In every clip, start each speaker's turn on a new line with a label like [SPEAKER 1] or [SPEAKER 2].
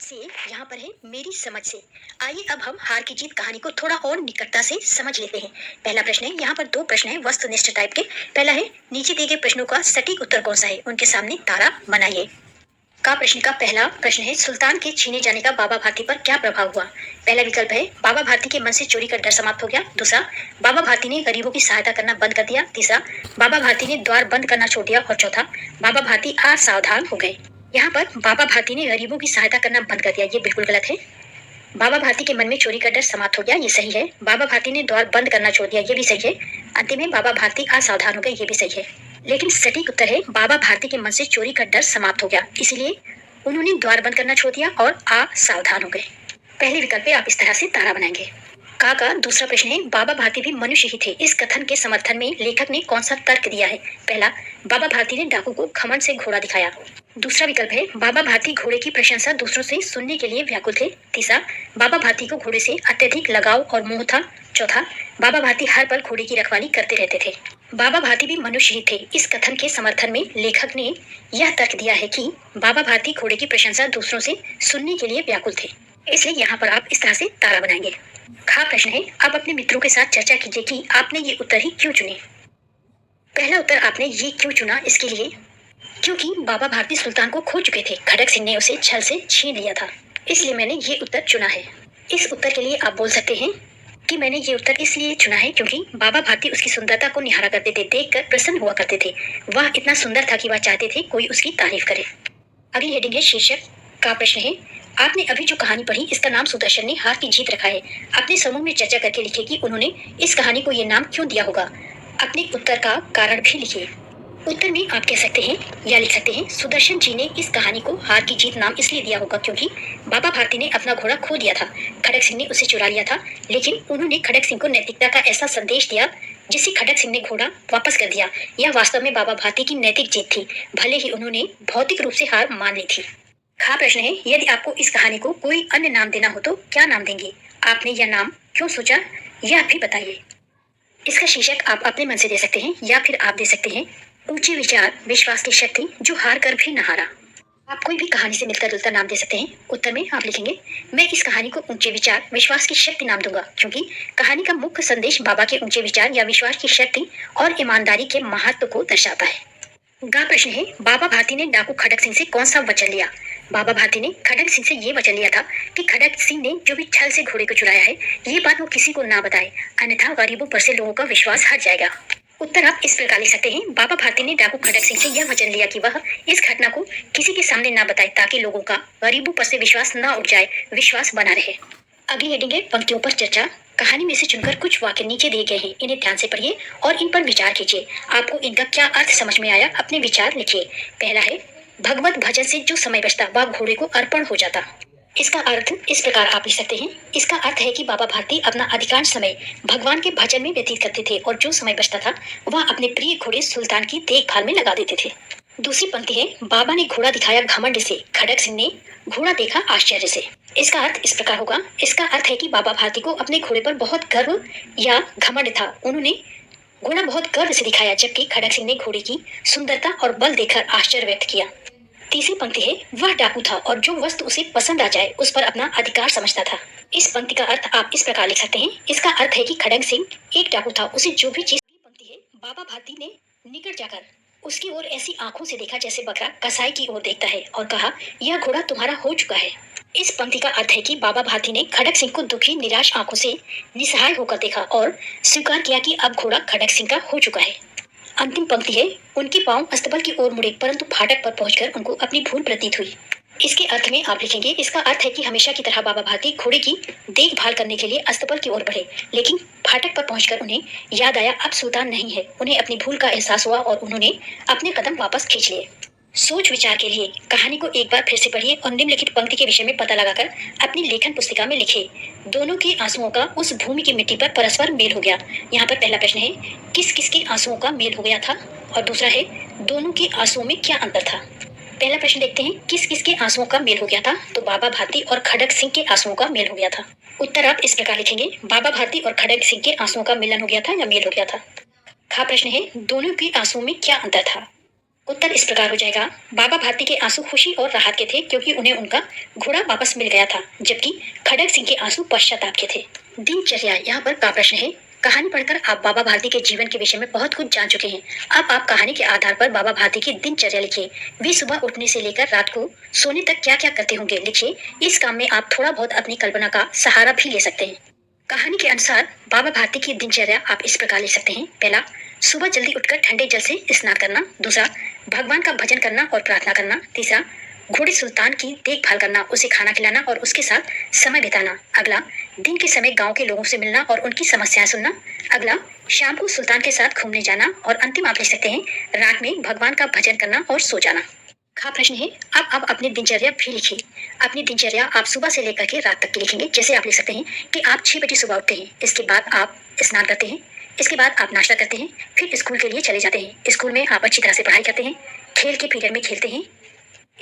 [SPEAKER 1] से यहाँ पर है मेरी समझ से। आइए अब हम हार की जीत कहानी को थोड़ा और निकटता से समझ लेते हैं। पहला प्रश्न है, यहाँ पर दो प्रश्न है वस्तुनिष्ठ टाइप के। पहला है, नीचे दिए गए प्रश्नों का सटीक उत्तर कौन सा है, उनके सामने तारा बनाइए। का प्रश्न का पहला प्रश्न है, सुल्तान के छीने जाने का बाबा भारती पर क्या प्रभाव हुआ। पहला विकल्प है, बाबा भारती के मन से चोरी का डर समाप्त हो गया। दूसरा, बाबा भारती ने गरीबों की सहायता करना बंद कर दिया। तीसरा, बाबा भारती ने द्वार बंद करना छोड़ दिया। और चौथा, बाबा भारती असावधान हो गए। यहाँ पर बाबा भारती ने गरीबों की सहायता करना बंद कर दिया, ये बिल्कुल गलत है। बाबा भारती के मन में चोरी का डर समाप्त हो गया, ये सही है। बाबा भारती ने द्वार बंद करना छोड़ दिया, ये भी सही है। अंतिम में बाबा भारती असावधान हो गए, ये भी सही है। लेकिन सटीक उत्तर है, बाबा भारती के मन से चोरी का डर समाप्त हो गया, इसीलिए उन्होंने द्वार बंद करना छोड़ दिया और असावधान हो गए। पहले विकल्प पे आप इस तरह से तारा बनाएंगे। का दूसरा प्रश्न है, बाबा भारती भी मनुष्य ही थे, इस कथन के समर्थन में लेखक ने कौन सा तर्क दिया है। पहला, बाबा भारती ने डाकू को घमंड से घोड़ा दिखाया। दूसरा विकल्प है, बाबा भारती घोड़े की प्रशंसा दूसरों से सुनने के लिए व्याकुल थे। तीसरा, बाबा भारती को घोड़े से अत्यधिक लगाव और मोह था। चौथा, बाबा भारती हर पल घोड़े की रखवाली करते रहते थे। बाबा भारती भी मनुष्य ही थे, इस कथन के समर्थन में लेखक ने यह तर्क दिया है कि बाबा भारती घोड़े की प्रशंसा दूसरों से सुनने के लिए व्याकुल थे, इसलिए यहाँ पर आप इस तरह से तारा बनाएंगे। खा प्रश्न है, अब अपने मित्रों के साथ चर्चा कीजिए कि आपने ये उत्तर ही क्यों चुने। पहला उत्तर आपने ये क्यों चुना, इसके लिए क्योंकि बाबा भारती सुल्तान को खो चुके थे, खड़क सिंह ने उसे छल से छीन लिया था, इसलिए मैंने ये उत्तर चुना है। इस उत्तर के लिए आप बोल सकते हैं कि मैंने ये उत्तर इसलिए चुना है क्योंकि बाबा भारती उसकी सुंदरता को निहारा करते थे, देखकर प्रसन्न हुआ करते थे। वह इतना सुंदर था कि वह चाहते थे कोई उसकी तारीफ करे। अगली हेडिंग है शीर्षक का प्रश्न है, आपने अभी जो कहानी पढ़ी इसका नाम सुदर्शन ने हार की जीत रखा है। अपने समूह में चर्चा करके लिखिए कि उन्होंने इस कहानी को ये नाम क्यों दिया होगा। अपने उत्तर का कारण भी लिखिए। उत्तर में आप कह सकते हैं या लिख सकते हैं, सुदर्शन जी ने इस कहानी को हार की जीत नाम इसलिए दिया होगा क्योंकि बाबा भारती ने अपना घोड़ा खो दिया था, खड़क सिंह ने उसे चुरा लिया था, लेकिन उन्होंने खड़क सिंह को नैतिकता का ऐसा संदेश दिया जिससे खड़क सिंह ने घोड़ा वापस कर दिया। यह वास्तव में बाबा भारती की नैतिक जीत थी, भले ही उन्होंने भौतिक रूप से हार मान ली थी। खा प्रश्न है, यदि आपको इस कहानी को कोई अन्य नाम देना हो तो क्या नाम देंगे। आपने यह नाम क्यों सोचा, यह भी बताइए। इसका शीर्षक आप अपने मन से दे सकते हैं या फिर आप दे सकते हैं, ऊंचे विचार विश्वास की शक्ति जो हार कर भी न हारा। आप कोई भी कहानी से मिलता जुलता नाम दे सकते हैं। उत्तर में आप लिखेंगे, मैं इस कहानी को ऊंचे विचार विश्वास की शक्ति नाम दूंगा क्योंकि कहानी का मुख्य संदेश बाबा के ऊंचे विचार या विश्वास की शक्ति और ईमानदारी के महत्व को दर्शाता है। गा प्रश्न है, बाबा भारती ने डाकू खड़क सिंह से कौन सा वचन लिया। बाबा भारती ने खड़क सिंह से ये वचन लिया था कि खड़क सिंह ने जो भी छल से घोड़े को चुराया है, ये बात वो किसी को ना बताए, अन्यथा गरीबों पर से लोगों का विश्वास हट जाएगा। उत्तर आप इस प्रकार लिख सकते हैं, बाबा भारती ने डाकू खड़क सिंह से यह वचन लिया कि वह इस घटना को किसी के सामने ना बताए ताकि लोगों का गरीबों पर से विश्वास न उठ जाए, विश्वास बना रहे। अगली हेडिंग है पंक्तियों पर चर्चा। कहानी में से चुनकर कुछ वाक्य नीचे दिए गए हैं, इन्हें ध्यान से पढ़िए और इन पर विचार कीजिए। आपको इनका क्या अर्थ समझ में आया, अपने विचार लिखिए। पहला है, भगवत भजन से जो समय बचता वह घोड़े को अर्पण हो जाता। इसका अर्थ इस प्रकार आप लिख सकते हैं, इसका अर्थ है कि बाबा भारती अपना अधिकांश समय भगवान के भजन में व्यतीत करते थे और जो समय बचता था वह अपने प्रिय घोड़े सुल्तान की देखभाल में लगा देते थे। दूसरी पंक्ति है, बाबा ने घोड़ा दिखाया घमंड से, खड़क सिंह ने घोड़ा देखा आश्चर्य से। इसका अर्थ इस प्रकार होगा, इसका अर्थ है कि बाबा भारती को अपने घोड़े पर बहुत गर्व या घमंड था, उन्होंने घोड़ा बहुत गर्व से दिखाया, जबकि खड़क सिंह ने घोड़े की सुंदरता और बल देखकर आश्चर्य व्यक्त किया। तीसरी पंक्ति है, वह डाकू था और जो वस्तु उसे पसंद आ जाए उस पर अपना अधिकार समझता था। इस पंक्ति का अर्थ आप इस प्रकार लिख सकते हैं, इसका अर्थ है कि खड़क सिंह एक डाकू था, उसे जो भी चीज। पंक्ति है, बाबा भारती ने निकट जाकर उसकी ओर ऐसी आंखों से देखा जैसे बकरा कसाई की ओर देखता है और कहा, यह घोड़ा तुम्हारा हो चुका है। इस पंक्ति का अर्थ है कि बाबा भारती ने खड़क सिंह को दुखी निराश आंखों से निसहाय होकर देखा और स्वीकार किया कि अब घोड़ा खड़क सिंह का हो चुका है। अंतिम पंक्ति है, उनके पांव अस्तबल की ओर मुड़े परंतु फाटक पर पहुंचकर उनको अपनी भूल प्रतीत हुई। इसके अर्थ में आप लिखेंगे, इसका अर्थ है कि हमेशा की तरह बाबा भारती घोड़े की देखभाल करने के लिए अस्तबल की ओर बढ़े, लेकिन फाटक पर पहुंचकर उन्हें याद आया अब सुल्तान नहीं है, उन्हें अपनी भूल का एहसास हुआ और उन्होंने अपने कदम वापस खींच लिए। सोच विचार के लिए कहानी को एक बार फिर से पढ़िए और निम्नलिखित पंक्ति के विषय में पता लगाकर अपनी लेखन पुस्तिका में लिखे। दोनों के आंसुओं का उस भूमि की मिट्टी पर परस्पर मेल हो गया। यहाँ पर पहला प्रश्न है, किस किस के आंसुओं का मेल हो गया था, और दूसरा है, दोनों के आंसुओं में क्या अंतर था। पहला प्रश्न देखते हैं, किस किस के आंसुओं का मेल हो गया था, तो बाबा भारती और खड़क सिंह के आंसुओं का मेल हो गया था। उत्तर आप इस प्रकार लिखेंगे, बाबा भारती और खड़क सिंह के आंसुओं का मिलन हो गया था या मेल हो गया था। खा प्रश्न है, दोनों के आंसुओं में क्या अंतर था। उत्तर इस प्रकार हो जाएगा, बाबा भारती के आंसू खुशी और राहत के थे क्योंकि उन्हें उनका घोड़ा वापस मिल गया था, जबकि खड़ग सिंह के आंसू पश्चाताप के थे। दिनचर्या, यहाँ पर का प्रश्न है, कहानी पढ़कर आप बाबा भारती के जीवन के विषय में बहुत कुछ जान चुके हैं। अब आप कहानी के आधार पर बाबा भारती की दिनचर्या लिखिए। वे सुबह उठने से लेकर रात को सोने तक क्या क्या करते होंगे लिखिए। इस काम में आप थोड़ा बहुत अपनी कल्पना का सहारा भी ले सकते हैं। कहानी के अनुसार बाबा भारती की दिनचर्या आप इस प्रकार लिख सकते हैं। पहला, सुबह जल्दी उठकर ठंडे जल से स्नान करना। दूसरा, भगवान का भजन करना और प्रार्थना करना। तीसरा, घोड़े सुल्तान की देखभाल करना, उसे खाना खिलाना और उसके साथ समय बिताना। अगला, दिन के समय गांव के लोगों से मिलना और उनकी समस्याएं सुनना। अगला, शाम को सुल्तान के साथ घूमने जाना। और अंतिम आप लिख सकते हैं, रात में भगवान का भजन करना और सो जाना। खा प्रश्न है, अब आप अपनी दिनचर्या भी लिखिए। अपनी दिनचर्या आप सुबह से लेकर के रात तक की लिखेंगे। जैसे आप लिख सकते हैं कि आप 6 बजे सुबह उठते हैं, इसके बाद आप स्नान करते हैं, इसके बाद आप नाश्ता करते हैं, फिर स्कूल के लिए चले जाते हैं। स्कूल में आप अच्छी तरह से पढ़ाई करते हैं, खेल के पीरियड में खेलते हैं,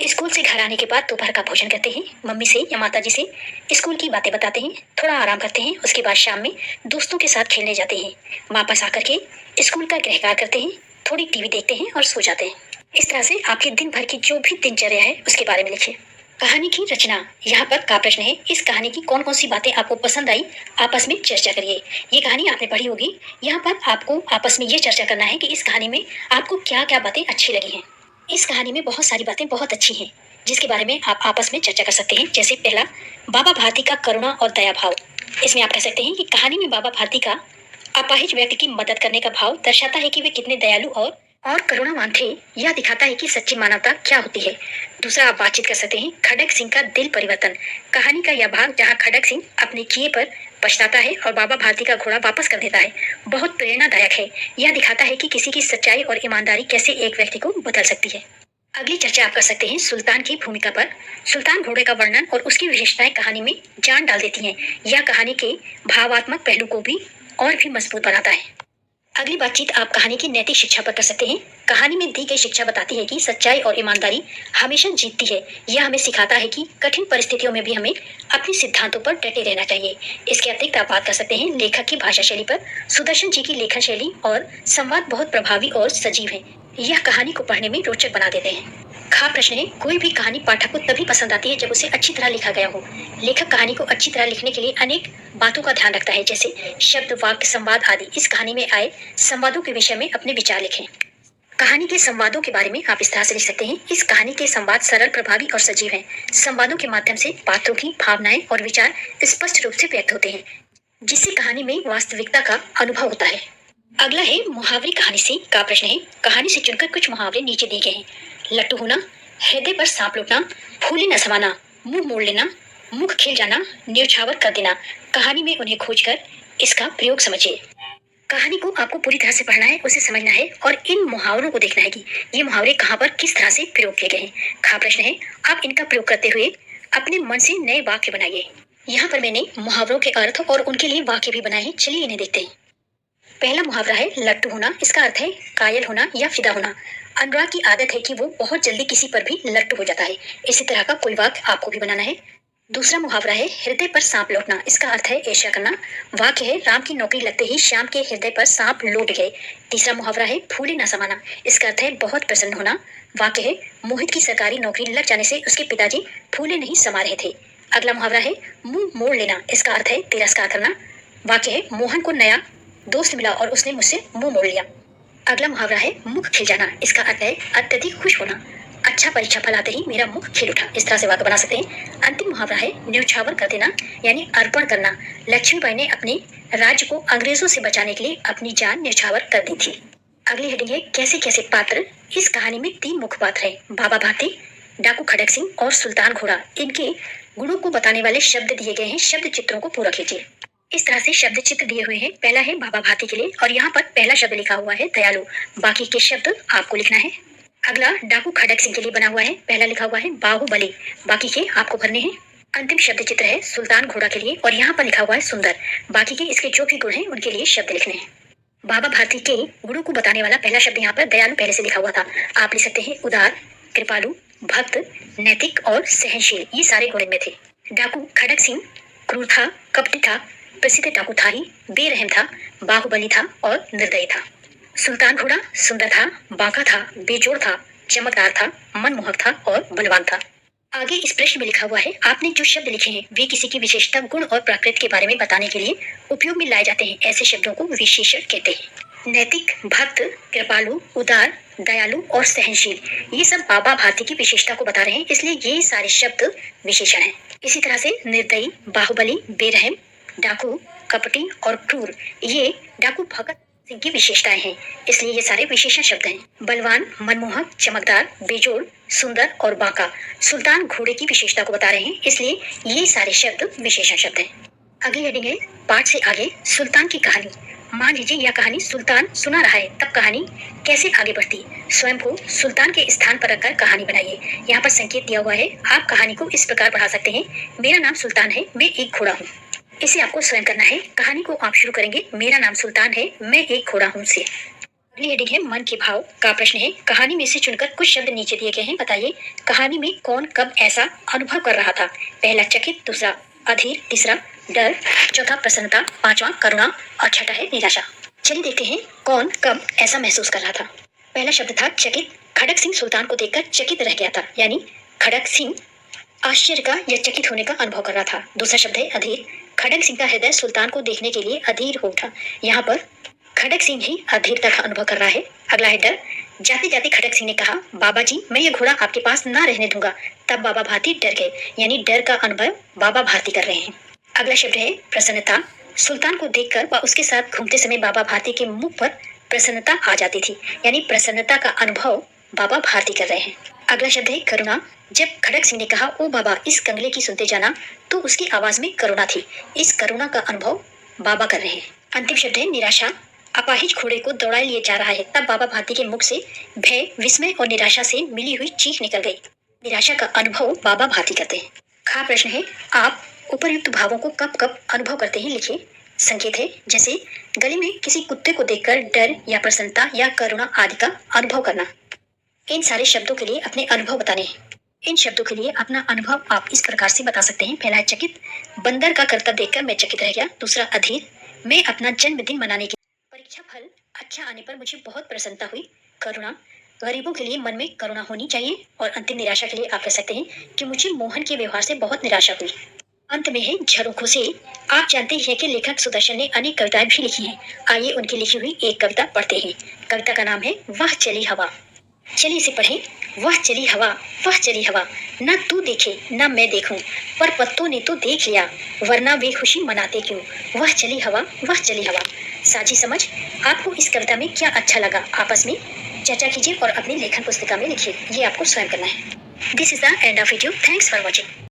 [SPEAKER 1] स्कूल से घर आने के बाद दोपहर का भोजन करते हैं, मम्मी से या माता जी से स्कूल की बातें बताते हैं, थोड़ा आराम करते हैं, उसके बाद शाम में दोस्तों के साथ खेलने जाते हैं, वापस आकर के स्कूल का गृह कार्य करते हैं, थोड़ी टीवी देखते हैं और सो जाते हैं। इस तरह से आपके दिन भर की जो भी दिनचर्या है उसके बारे में लिखिए। कहानी की रचना, यहाँ पर का प्रश्न है, इस कहानी की कौन कौन सी बातें आपको पसंद आई, आपस में चर्चा करिए। ये कहानी आपने पढ़ी होगी, यहाँ पर आपको आपस में ये चर्चा करना है कि इस कहानी में आपको क्या क्या बातें अच्छी लगी हैं। इस कहानी में बहुत सारी बातें बहुत अच्छी हैं, जिसके बारे में आप आपस में चर्चा कर सकते हैं। जैसे पहला, बाबा भारती का करुणा और दया भाव। इसमें आप कह सकते हैं कि कहानी में बाबा भारती का अपाहिज व्यक्ति की मदद करने का भाव दर्शाता है कि वे कितने दयालु और करुणावान थे। यह दिखाता है कि सच्ची मानवता क्या होती है। दूसरा, आप बातचीत कर सकते हैं, खड़ग सिंह का दिल परिवर्तन। कहानी का यह भाग जहाँ खड़ग सिंह अपने किए पर पछताता है और बाबा भारती का घोड़ा वापस कर देता है, बहुत प्रेरणादायक है। यह दिखाता है कि किसी की सच्चाई और ईमानदारी कैसे एक व्यक्ति को बदल सकती है। अगली चर्चा आप कर सकते हैं सुल्तान की भूमिका पर। सुल्तान घोड़े का वर्णन और उसकी विशेषताएं कहानी में जान डाल देती हैं। यह कहानी के भावात्मक पहलू को भी और भी मजबूत बनाता है। अगली बातचीत आप कहानी की नैतिक शिक्षा पर कर सकते हैं। कहानी में दी गई शिक्षा बताती है कि सच्चाई और ईमानदारी हमेशा जीतती है। यह हमें सिखाता है कि कठिन परिस्थितियों में भी हमें अपने सिद्धांतों पर डटे रहना चाहिए। इसके अतिरिक्त आप बात कर सकते हैं लेखक की भाषा शैली पर। सुदर्शन जी की लेखन शैली और संवाद बहुत प्रभावी और सजीव है। यह कहानी को पढ़ने में रोचक बना देते हैं। खा प्रश्न है, कोई भी कहानी पाठक को तभी पसंद आती है जब उसे अच्छी तरह लिखा गया हो। लेखक कहानी को अच्छी तरह लिखने के लिए अनेक बातों का ध्यान रखता है, जैसे शब्द, वाक्य, संवाद आदि। इस कहानी में आए संवादों के विषय में अपने विचार लिखें। कहानी के संवादों के बारे में आप इस तरह से लिख सकते हैं, इस कहानी के संवाद सरल, प्रभावी और सजीव हैं। संवादों के माध्यम से पात्रों की भावनाएं और विचार स्पष्ट रूप से व्यक्त होते हैं, जिससे कहानी में वास्तविकता का अनुभव होता है। अगला है मुहावरे कहानी से का प्रश्न है, कहानी से चुनकर कुछ मुहावरे नीचे दिए गए हैं। लट्टू होना, हृदय पर सांप लौटना, फूले न समाना, मुंह मोड़ लेना, मुख खिल जाना, न्यौछावर कर देना। कहानी में उन्हें खोजकर इसका प्रयोग समझिए। कहानी को आपको पूरी तरह से पढ़ना है, उसे समझना है और इन मुहावरों को देखना है कि ये मुहावरे कहाँ पर किस तरह से प्रयोग किए गए हैं। खा प्रश्न है, आप इनका प्रयोग करते हुए अपने मन से नए वाक्य बनाइए। यहाँ पर मैंने मुहावरों के अर्थ और उनके लिए वाक्य भी बनाए हैं, चलिए इन्हें देखते हैं। पहला मुहावरा है लट्टू होना। इसका अर्थ है कायल होना या फिदा होना। अनुराग की आदत है कि वो बहुत जल्दी किसी पर भी लट्टू हो जाता है। इसी तरह का कोई वाक्य आपको भी बनाना है। दूसरा मुहावरा है हृदय पर सांप लौटना। इसका अर्थ है ईर्ष्या करना। वाक्य है राम की नौकरी लगते ही श्याम के हृदय पर सांप लौट गए। तीसरा मुहावरा है फूले न समाना। इसका अर्थ है बहुत प्रसन्न होना। वाक्य है मोहित की सरकारी नौकरी लग जाने से उसके पिताजी फूले नहीं समा रहे थे। अगला मुहावरा है मुंह मोड़ लेना। इसका अर्थ है तिरस्कार करना। वाक्य है मोहन को नया दोस्त मिला और उसने मुझसे मुंह मोड़ लिया। अगला मुहावरा है मुख खिल जाना। इसका अर्थ है अत्यधिक खुश होना। अच्छा परीक्षा फल आते ही मेरा मुख खिल उठा। इस तरह से वाक्य बना सकते हैं। अंतिम मुहावरा है न्यौछावर कर देना यानी अर्पण करना। लक्ष्मीबाई ने अपने राज्य को अंग्रेजों से बचाने के लिए अपनी जान न्यौछावर कर दी थी। अगली हेडिंग है कैसे कैसे पात्र। इस कहानी में 3 मुख्य पात्र हैं, बाबा भारती, डाकू खड़ग सिंह और सुल्तान घोड़ा। इनके गुणों को बताने वाले शब्द दिए गए हैं। शब्द चित्रों को पूरा कीजिए। इस तरह से शब्द चित्र दिए हुए हैं। पहला है बाबा भारती के लिए और यहाँ पर पहला शब्द लिखा हुआ है दयालु। बाकी के शब्द आपको लिखना है। अगला डाकू खड़ग सिंह के लिए बना हुआ है। पहला लिखा हुआ है बाहुबली, बाकी के आपको भरने हैं। अंतिम शब्द चित्र है सुल्तान घोड़ा के लिए और यहाँ पर लिखा हुआ है सुंदर। बाकी के इसके जो भी गुण हैं उनके लिए शब्द लिखने हैं। बाबा भारती के गुणों को बताने वाला पहला शब्द यहाँ पर दयालु पहले से लिखा हुआ था। आप लिख सकते हैं उदार, कृपालु, भक्त, नैतिक और सहनशील। ये सारे गुण इनमें थे। डाकू खड़ग सिंह क्रूर था, कपटी था, प्रसिद्ध डाकू था ही, बेरहम था, बाहुबली था और निर्दयी था। सुल्तान घोड़ा सुंदर था, बांका था, बेजोड़ था, चमकदार था, मनमोहक था और बलवान था। आगे इस प्रश्न में लिखा हुआ है, आपने जो शब्द लिखे हैं वे किसी की विशेषता, गुण और प्रकृति के बारे में बताने के लिए उपयोग में लाए जाते हैं। ऐसे शब्दों को विशेषण कहते हैं। नैतिक, भक्त, कृपालु, उदार, दयालु और सहनशील, ये सब बाबा भारती की विशेषता को बता रहे हैं, इसलिए ये सारे शब्द विशेषण हैं। इसी तरह से निर्दयी, बाहुबली, बेरहम, डाकू, कपटी और क्रूर, ये डाकू भगत सिंह की विशेषताएं हैं, इसलिए ये सारे विशेषण शब्द हैं। बलवान, मनमोहक, चमकदार, बेजोड़, सुंदर और बांका, सुल्तान घोड़े की विशेषता को बता रहे हैं, इसलिए ये सारे शब्द विशेषण शब्द हैं। अगली हेडिंग है पाठ से आगे सुल्तान की कहानी। मान लीजिए यह कहानी सुल्तान सुना रहा है, तब कहानी कैसे आगे बढ़ती। स्वयं को सुल्तान के स्थान पर रखकर कहानी बनाइए। यहाँ पर संकेत दिया हुआ है, आप कहानी को इस प्रकार बढ़ा सकते हैं, मेरा नाम सुल्तान है, मैं एक घोड़ा हूँ। इसे आपको स्वयं करना है। कहानी को आप शुरू करेंगे, मेरा नाम सुल्तान है, मैं एक घोड़ा हूँ से। अगली हेडिंग है मन के भाव का प्रश्न है, कहानी में से चुनकर कुछ शब्द नीचे दिए गए हैं, बताइए कहानी में कौन कब ऐसा अनुभव कर रहा था। पहला चकित, दूसरा अधीर, तीसरा डर, चौथा प्रसन्नता, पांचवा करुणा और छठा है निराशा। चलिए देखते हैं कौन कब ऐसा महसूस कर रहा था। पहला शब्द था चकित। खड़क सिंह सुल्तान को देखकर चकित रह गया था, यानी खड़क सिंह आश्चर्य का या चकित होने का अनुभव कर रहा था। दूसरा शब्द है अधीर। खड़क सिंह का हृदय सुल्तान को देखने के लिए अधीर हो उठा। यहाँ पर खड़क सिंह ही अधीरता का अनुभव कर रहा है। अगला है डर। जाते जाते खड़क सिंह ने कहा, बाबा जी मैं ये घोड़ा आपके पास ना रहने दूंगा। तब बाबा भारती डर गए, यानी डर का अनुभव बाबा भारती कर रहे हैं। अगला शब्द है प्रसन्नता। सुल्तान को देखकर व उसके साथ घूमते समय बाबा भारती के मुख पर प्रसन्नता आ जाती थी, यानी प्रसन्नता का अनुभव बाबा भारती कर रहे हैं। अगला शब्द है करुणा। जब खड़क सिंह ने कहा, ओ बाबा इस कंगले की सुनते जाना, तो उसकी आवाज में करुणा थी। इस करुणा का अनुभव बाबा कर रहे हैं। अंतिम शब्द है निराशा। अपाहिज घोड़े को दौड़ा लिए जा रहा है, तब बाबा भारती के मुख से भय, विस्मय और निराशा से मिली हुई चीख निकल गई। निराशा का अनुभव बाबा भारती करते हैं। खा प्रश्न है, आप उपरयुक्त भावों को कब कब अनुभव करते हैं, लिखिए। संकेत है, जैसे गली में किसी कुत्ते को देखकर डर या प्रसन्नता या करुणा आदि का अनुभव करना। इन सारे शब्दों के लिए अपने अनुभव बताने हैं। इन शब्दों के लिए अपना अनुभव आप इस प्रकार से बता सकते हैं। पहला है चकित। बंदर का करतब देखकर मैं चकित रह गया। दूसरा अधीर। मैं अपना जन्मदिन मनाने के परीक्षा फल अच्छा आने पर मुझे बहुत प्रसन्नता हुई। करुणा। गरीबों के लिए मन में करुणा होनी चाहिए। और अंतिम निराशा के लिए आप कह सकते हैं कि मुझे मोहन के व्यवहार से बहुत निराशा हुई। अंत में है झरोखों से। आप जानते हैं कि लेखक सुदर्शन ने अनेक कविताएं भी लिखी हैं। आइए उनकी लिखी हुई एक कविता पढ़ते हैं। कविता का नाम है वह चली हवा। चलिए इसे पढ़ें। वह चली हवा, न तू देखे न मैं देखूं, पर पत्तों ने तो देख लिया, वरना वे खुशी मनाते क्यों। वह चली हवा। साझी समझ, आपको इस कविता में क्या अच्छा लगा, आपस में चर्चा कीजिए और अपनी लेखन पुस्तिका में लिखिए। ये आपको स्वयं करना है। This is the end of video. Thanks for watching.